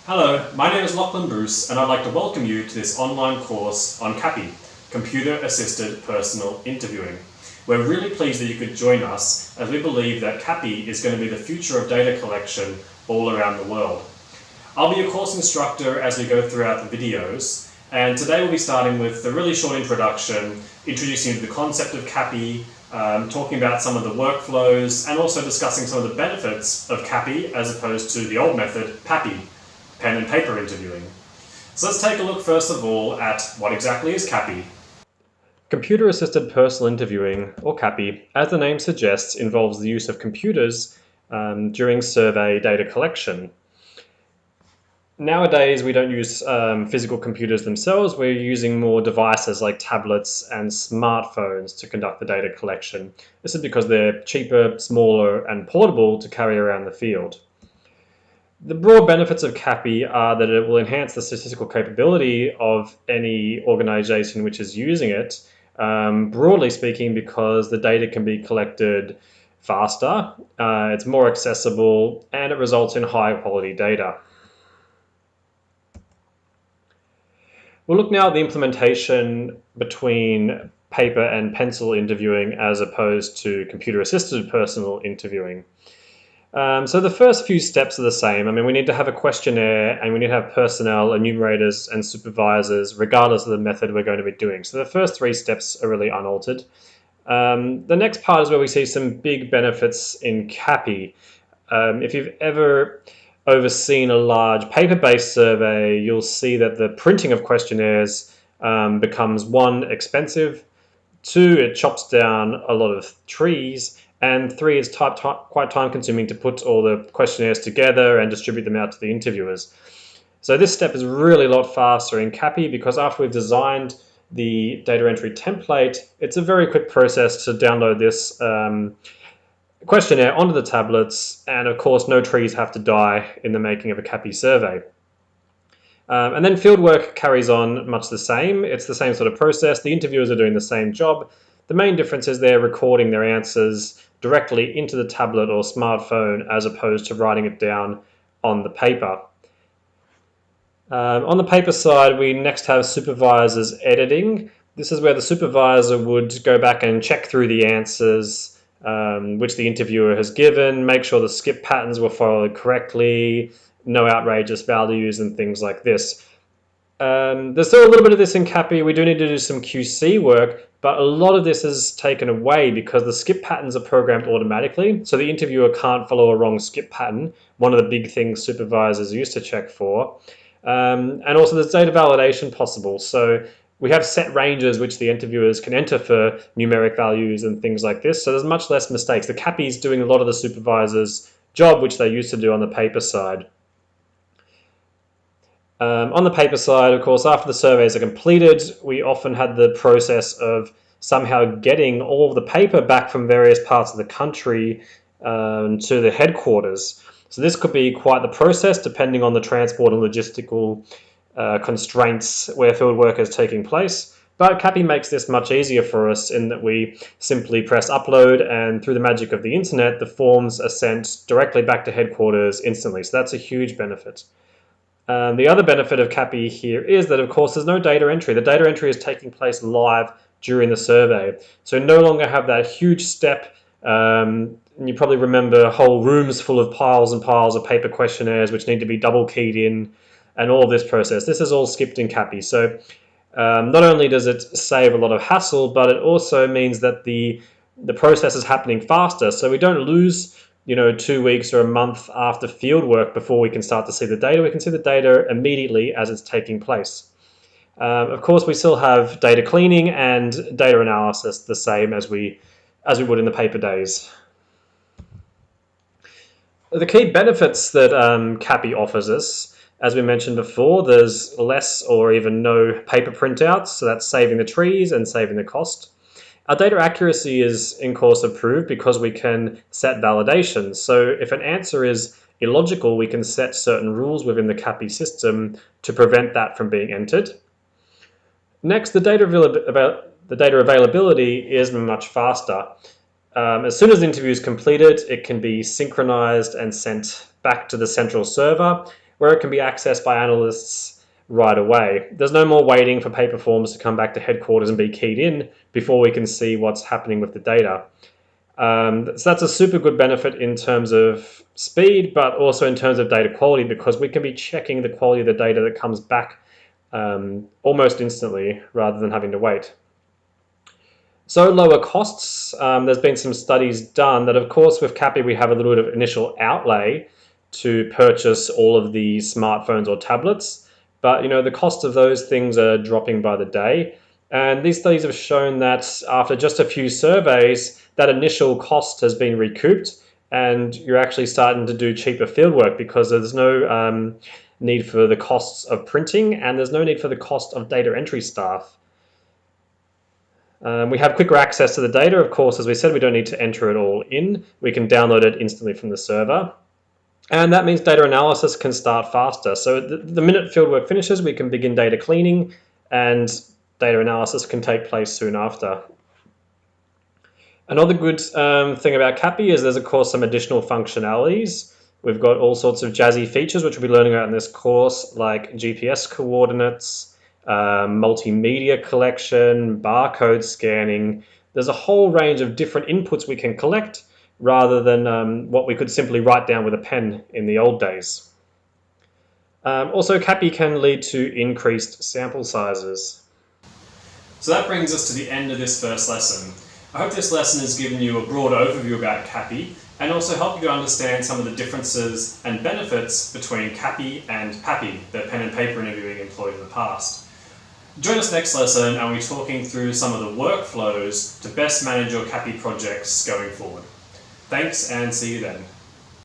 Hello, my name is Lachlan Bruce and I'd like to welcome you to this online course on CAPI, Computer Assisted Personal Interviewing. We're really pleased that you could join us as we believe that CAPI is going to be the future of data collection all around the world. I'll be your course instructor as we go throughout the videos, and today we'll be starting with a really short introduction, introducing you to the concept of CAPI, talking about some of the workflows, and also discussing some of the benefits of CAPI as opposed to the old method, PAPI, pen and paper interviewing. So let's take a look first of all at what exactly is CAPI. Computer Assisted Personal Interviewing, or CAPI, as the name suggests, involves the use of computers during survey data collection. Nowadays, we don't use physical computers themselves. We're using more devices like tablets and smartphones to conduct the data collection. This is because they're cheaper, smaller, and portable to carry around the field. The broad benefits of CAPI are that it will enhance the statistical capability of any organization which is using it, broadly speaking, because the data can be collected faster, it's more accessible, and it results in high quality data. We'll look now at the implementation between paper and pencil interviewing as opposed to computer-assisted personal interviewing. So the first few steps are the same. I mean, we need to have a questionnaire and we need to have personnel, enumerators, and supervisors, regardless of the method we're going to be doing. So the first three steps are really unaltered. The next part is where we see some big benefits in CAPI. If you've ever overseen a large paper-based survey, you'll see that the printing of questionnaires becomes one, expensive, two, it chops down a lot of trees, and three, it's quite time-consuming to put all the questionnaires together and distribute them out to the interviewers. So this step is really a lot faster in CAPI because after we've designed the data entry template, it's a very quick process to download this questionnaire onto the tablets, and of course no trees have to die in the making of a CAPI survey. And then fieldwork carries on much the same. It's the same sort of process. The interviewers are doing the same job. The main difference is they're recording their answers directly into the tablet or smartphone as opposed to writing it down on the paper. On the paper side, we next have supervisors editing. This is where the supervisor would go back and check through the answers which the interviewer has given, make sure the skip patterns were followed correctly, no outrageous values and things like this. There's still a little bit of this in CAPI. We do need to do some QC work, but a lot of this is taken away because the skip patterns are programmed automatically, so the interviewer can't follow a wrong skip pattern, one of the big things supervisors used to check for. And also there's data validation possible, so we have set ranges which the interviewers can enter for numeric values and things like this, so there's much less mistakes. The CAPI is doing a lot of the supervisor's job, which they used to do on the paper side. On the paper side, of course, after the surveys are completed, we often had the process of somehow getting all of the paper back from various parts of the country to the headquarters. So this could be quite the process depending on the transport and logistical constraints where fieldwork is taking place. But CAPI makes this much easier for us in that we simply press upload, and through the magic of the internet, the forms are sent directly back to headquarters instantly. So that's a huge benefit. The other benefit of CAPI here is that, of course, there's no data entry. The data entry is taking place live during the survey. So no longer have that huge step. And you probably remember whole rooms full of piles and piles of paper questionnaires which need to be double keyed in and all of this process. This is all skipped in CAPI. So not only does it save a lot of hassle, but it also means that the process is happening faster. So we don't lose 2 weeks or a month after field work before we can start to see the data. We can see the data immediately as it's taking place. Of course, we still have data cleaning and data analysis the same as we would in the paper days. The key benefits that CAPI offers us, as we mentioned before, there's less or even no paper printouts, so that's saving the trees and saving the cost. Our data accuracy is in course approved because we can set validations. So if an answer is illogical, we can set certain rules within the CAPI system to prevent that from being entered. Next, the data availability is much faster. As soon as the interview is completed, it can be synchronized and sent back to the central server where it can be accessed by analysts right away. There's no more waiting for paper forms to come back to headquarters and be keyed in before we can see what's happening with the data. So that's a super good benefit in terms of speed, but also in terms of data quality, because we can be checking the quality of the data that comes back almost instantly rather than having to wait. So lower costs. There's been some studies done that, of course, with CAPI we have a little bit of initial outlay to purchase all of the smartphones or tablets, but the cost of those things are dropping by the day. And these studies have shown that after just a few surveys, that initial cost has been recouped, and you're actually starting to do cheaper fieldwork because there's no need for the costs of printing, and there's no need for the cost of data entry staff. We have quicker access to the data. Of course, as we said, we don't need to enter it all in. We can download it instantly from the server. And that means data analysis can start faster. So the minute fieldwork finishes, we can begin data cleaning, and data analysis can take place soon after. Another good thing about CAPI is there's, of course, some additional functionalities. We've got all sorts of jazzy features, which we'll be learning about in this course, like GPS coordinates, multimedia collection, barcode scanning. There's a whole range of different inputs we can collect rather than what we could simply write down with a pen in the old days. Also, CAPI can lead to increased sample sizes. So that brings us to the end of this first lesson. I hope this lesson has given you a broad overview about CAPI and also helped you to understand some of the differences and benefits between CAPI and PAPI, the pen and paper interviewing employed in the past. Join us next lesson and we'll be talking through some of the workflows to best manage your CAPI projects going forward. Thanks and see you then.